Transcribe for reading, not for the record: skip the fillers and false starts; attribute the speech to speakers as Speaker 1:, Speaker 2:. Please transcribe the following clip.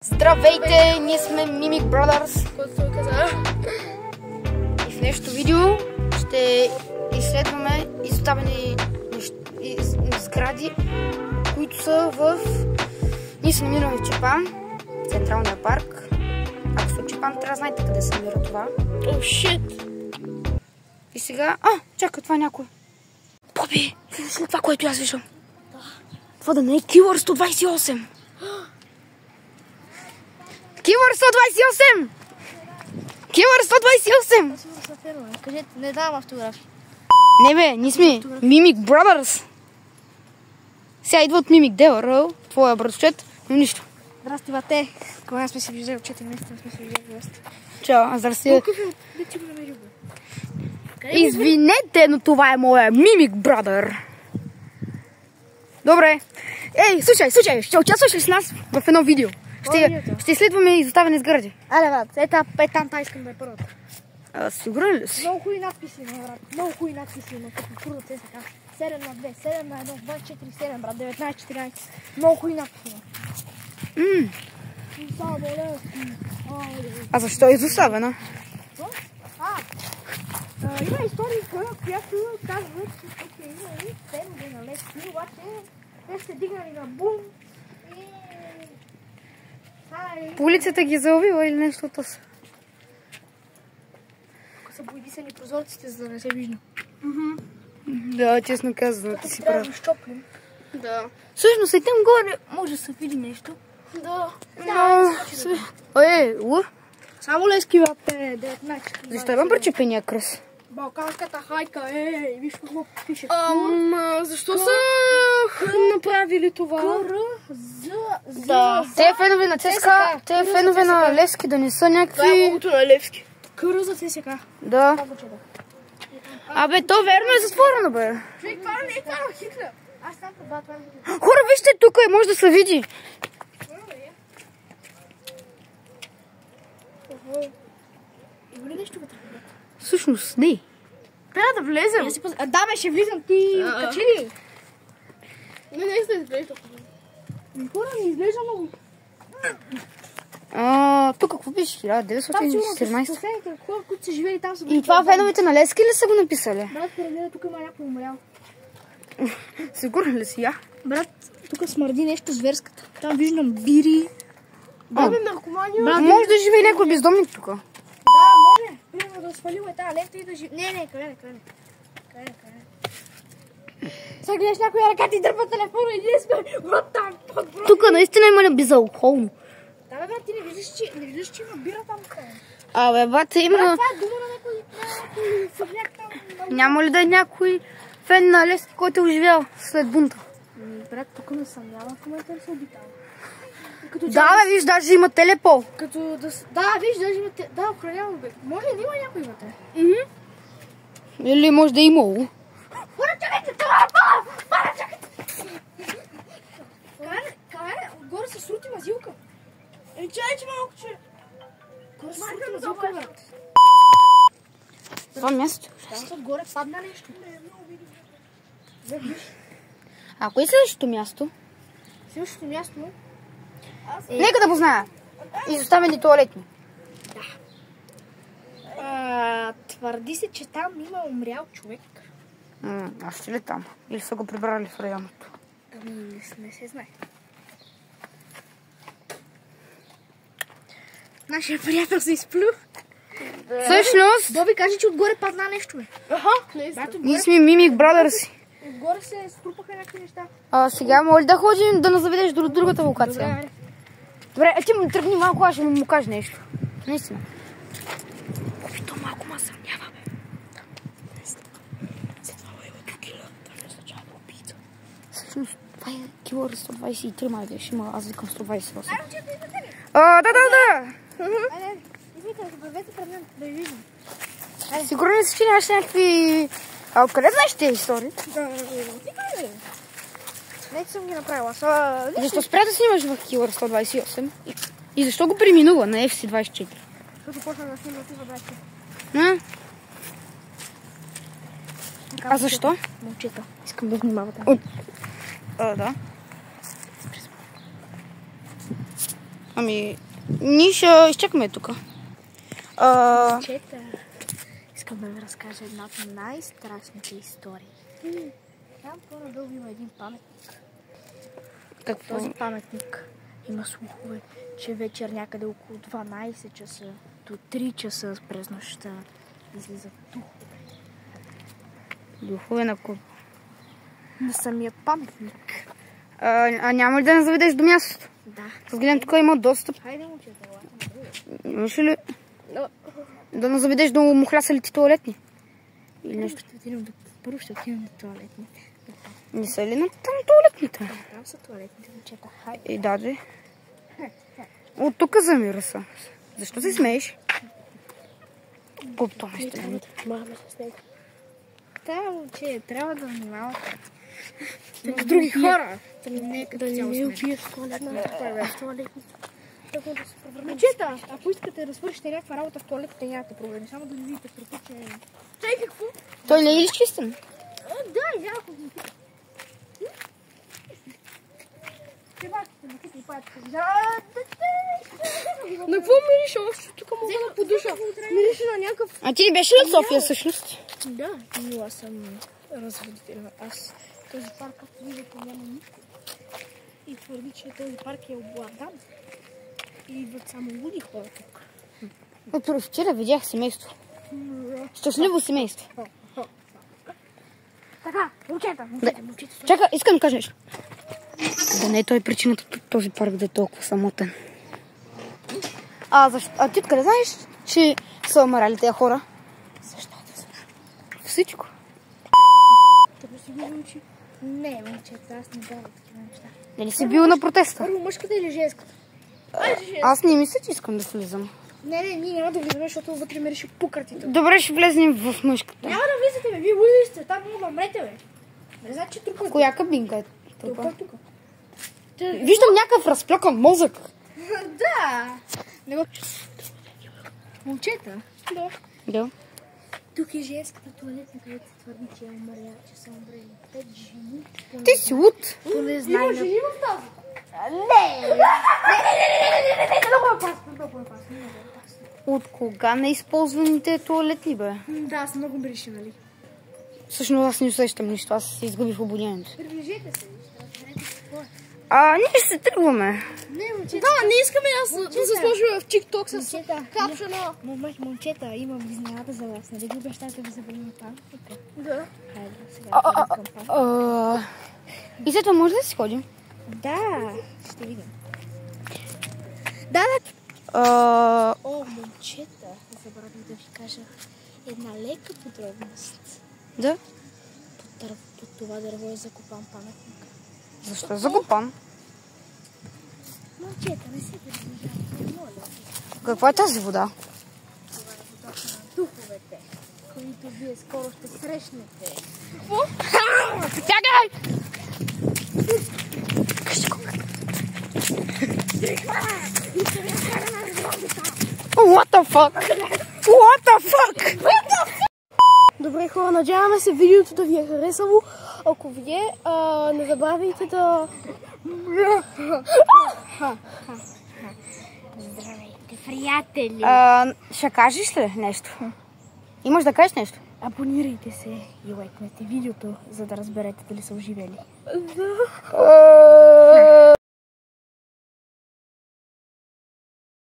Speaker 1: Здравейте, ние сме Mimic Brothers. И в днешното видео ще изследваме изоставени сгради, които са в... Ние се намираме в Чепан, Централния парк. Ако сте от Чепан, трябва да знаете къде се намира това.
Speaker 2: О, шит!
Speaker 1: И сега... чакай, това е някой. Боби, след това, което аз виждам. Това да не е Killer 128. Killer 128! Killer 128!
Speaker 2: Кажете, не давам автографи.
Speaker 1: Не бе, ние сме Mimic Brothers. Сега идва от Mimic Devil, твоя братовчет, но нищо.
Speaker 2: Здрасти, бате. Кога сме се виждали от 4 месеца, сме се виждали.
Speaker 1: Чао, здрасти.
Speaker 2: Не ти го намерил, бе.
Speaker 1: Извинете, но това е моя Mimic Brother. Добре. Ей, слушай, ще участваш ли с нас в едно видео? Ще изследваме изоставени сгради.
Speaker 2: Але, брат, там искам да е първата.
Speaker 1: Сигурен ли си?
Speaker 2: Много хубави надписи има, брат. Много хубави надписи има, като курва ЦСК. 7 на 2, 7 на 1, 24, 7, брат, 19, 14. Много хубави надписи има.
Speaker 1: А защо е изоставена?
Speaker 2: Има история, която казват, че имали фенове на Левски, обаче те се дигнали на бум и...
Speaker 1: Полицията ги е заловила или нещо от това?
Speaker 2: Ако са боядисани прозорците, за да не се вижда.
Speaker 1: Да, честно казвам, ти си прав.
Speaker 2: Да.
Speaker 1: Всъщност и там горе
Speaker 2: Може да се види нещо. Да.
Speaker 1: Само
Speaker 2: Левски, бе, 19.
Speaker 1: Защо имам причепения кръст?
Speaker 2: Балканската хайка, виж какво пише.
Speaker 3: Защо са направили това?
Speaker 1: Да. Те фенове на ЦСКА, те фенове на Левски да не са някакви...
Speaker 3: Това е логото на Левски.
Speaker 2: Къра за ЦСК.
Speaker 1: Да. Абе, то верно е затворено, бе.
Speaker 3: Човек, това не е това на Хитлер.
Speaker 2: Аз там това е Хитлер.
Speaker 1: Хора, вижте тук, може да се види.
Speaker 2: Има ли нещо вътре?
Speaker 1: Всъщност, не.
Speaker 3: Трябва да влезем.
Speaker 2: Да, бе, ще влизам, ти откачи ли?
Speaker 3: Не да изглежда.
Speaker 2: Хора, не изглежда много.
Speaker 1: Тук какво пише? 1914.
Speaker 2: Последните хора, които са живели там са...
Speaker 1: И това феновете на Левски ли са го написали?
Speaker 2: Брат, преди тук има някой умрял.
Speaker 1: Сигурен ли си я?
Speaker 2: Брат, тук смърди нещо зверската. Там виждам бири.
Speaker 3: Бабе, наркомания.
Speaker 1: Може да живее някой бездомник тук.
Speaker 2: Да, може. Примерно да свалил е тази лента и да живее. Не, къде. Сега гледаш някоя ръка ти дърпа телефона и ние сме...
Speaker 1: Тук наистина има безалкохолно.
Speaker 2: Да, бе, брат, ти не виждаш, че има бира там.
Speaker 1: Абе, бате, има...
Speaker 2: Това е дума на някой съвняк там.
Speaker 1: Няма ли да е някой фен на Левски, който е оживял след бунта?
Speaker 2: Брат, тук не съм, няма коментар се обитава.
Speaker 1: Да, бе, виж, даже има телепол.
Speaker 2: Да, виж, даже има... Да, охранява, бе. Може ли да има някой вътре?
Speaker 1: Или може да е имало.
Speaker 2: Хора, чакайте, това е пара! Чакайте! Кая, отгоре се срути мазилка.
Speaker 3: Чай, малко, че...
Speaker 2: Отгоре се срути мазилка, брат.
Speaker 1: Това място.
Speaker 2: Там отгоре падна нещо.
Speaker 1: А кое е следващото място?
Speaker 2: Следващото място...
Speaker 1: Нека да го зная. Изоставени туалетни.
Speaker 2: Твърди се, че там има умрял човек.
Speaker 1: А ще ли там? Или са го прибрали в районото?
Speaker 2: Не се знае. Нашия приятел се изплю.
Speaker 1: Всъщност,
Speaker 2: Боби, кажи, че отгоре падна нещо, бе.
Speaker 1: ние сме Mimic Brothers.
Speaker 2: Отгоре се струпаха някакви неща.
Speaker 1: Сега може да ходим да нас заведеш до другата локация. Добре, ти му тръгни малко, аз ще му кажа нещо. Наистина. То малко ма съмнява, бе. След това е от Килър, това не означава да убийца. Всъщност, това е Killer 123, май беше, аз викам 128. Да.
Speaker 2: Извикай, вървете пред мен, да я видим.
Speaker 1: Сигурно ли си, че нямаш някакви... Откъде знаеш тези истории?
Speaker 2: Не съм ги направила.
Speaker 1: Защо спря да снимаш в Killer 128? И защо го преминува на FC24?
Speaker 2: Защото почна да снимаш за 24.
Speaker 1: А защо?
Speaker 2: Момчета, искам да внимавате.
Speaker 1: Да. Ами, ние ще изчакаме тук.
Speaker 2: Чета, искам да ви разкажа една от най-страшните истории. Там по-надолу има един паметник.
Speaker 1: Какво?
Speaker 2: Този паметник има слухове, че вечер някъде около 12 часа до 3 часа през нощта излизат духове.
Speaker 1: Духове на кого?
Speaker 2: На самият паметник.
Speaker 1: А няма ли да не заведеш до мястото?
Speaker 2: Да.
Speaker 1: Разгледам, тук има достъп.
Speaker 2: Хайде, момчета,
Speaker 1: Имаш ли да не заведеш до мухлясалите туалетни? Или нещо?
Speaker 2: Първо ще отидем до туалетните.
Speaker 1: Не са ли на там туалетните?
Speaker 2: Там са туалетните, момчета. Хайде.
Speaker 1: И даже. От тук замира са. Защо се смееш? Купто нещо.
Speaker 2: Маме с него. Да, момче, трябва да внимавате.
Speaker 3: С други хора.
Speaker 2: Да не убиеш в туалетната.
Speaker 3: Момчета,
Speaker 2: Ако искате да свършите някаква работа в туалетите, нямате проблеми. Само да не видите препуче.
Speaker 3: чай какво?
Speaker 1: Той не е изчистен.
Speaker 3: Да, яко. На какво мирише още? Тук мога да подуша. Мирише на някакъв...
Speaker 1: А ти не беше ли от София всъщност?
Speaker 2: Да, но аз съм разводителен. Аз този парк, както виждате, няма нищо. И твърди, че този парк е обладан. И идват само луди хора тук.
Speaker 1: От вчера видях семейство. Щастливо семейство.
Speaker 2: Така, момчета.
Speaker 1: Чакай, искам да кажа нещо. Да не е той причината този парк да е толкова самотен. А ти откъде знаеш, че са умрали тези хора?
Speaker 2: Защо да знам?
Speaker 1: Всичко.
Speaker 2: Тебе си го учи? Не, момчета, аз не давам такива неща.
Speaker 1: Нали си бил на протеста?
Speaker 2: Първо мъжката или женската?
Speaker 1: Аз не мисля, че искам да влизам.
Speaker 2: Не, ние няма да влизаме, защото вътре мирише пукъртите.
Speaker 1: Добре, ще влезнем в мъжката.
Speaker 3: Няма да влизате, бе. Вие луди сте. Там мога да мрете, бе.
Speaker 2: Не знам, че трупа.
Speaker 1: Коя кабинка е
Speaker 2: Тук,
Speaker 1: това?
Speaker 2: тук.
Speaker 1: Виждам някакъв разплякан мозък.
Speaker 3: Да.
Speaker 2: Не го... Момчета?
Speaker 3: Да.
Speaker 1: Да.
Speaker 2: Тук е женската туалетна, където се твърди, че е умря, че са умрели 5 жени.
Speaker 1: Ти си луд.
Speaker 2: Поне знай
Speaker 3: Има
Speaker 2: на...
Speaker 3: жени в тази.
Speaker 2: Много е опасно, много е опасно, много е опасно.
Speaker 1: От кога неизползваните туалетни, бе?
Speaker 2: Да, аз много мирише, нали?
Speaker 1: Всъщност аз не усещам нищо, аз се изгубих в обонянието.
Speaker 2: Приближете се, разберете какво е.
Speaker 1: Ние ще се тръгваме.
Speaker 2: Не, момчета.
Speaker 3: Да, не искаме да се сложим в TikTok с
Speaker 2: Момчета,
Speaker 3: капшена.
Speaker 2: момчета, имам изненада за вас. Нали ви обещате да забраним паметника?
Speaker 3: Да.
Speaker 2: Хайде, сега към паметника.
Speaker 1: И след това може да си ходим?
Speaker 2: Да, ще видим.
Speaker 1: Да.
Speaker 2: О, момчета, забравих да ви кажа една лека подробност.
Speaker 1: Да?
Speaker 2: Под това дърво е закопан паметник.
Speaker 1: Защо е закопан?
Speaker 2: Момчета, не се приближавате, моля.
Speaker 1: Каква е тази вода?
Speaker 2: Това е водата на духовете, които вие скоро ще срещнете.
Speaker 1: Чакай! What the fuck? What the fuck?
Speaker 3: Добре, хора, надяваме се видеото да ви е харесало. Ако ви е, не забравяйте да...
Speaker 2: Здравейте, приятели!
Speaker 1: Ще кажеш ли нещо? Имаш да кажеш нещо?
Speaker 2: Абонирайте се и лайкнете видеото, за да разберете дали са оживели.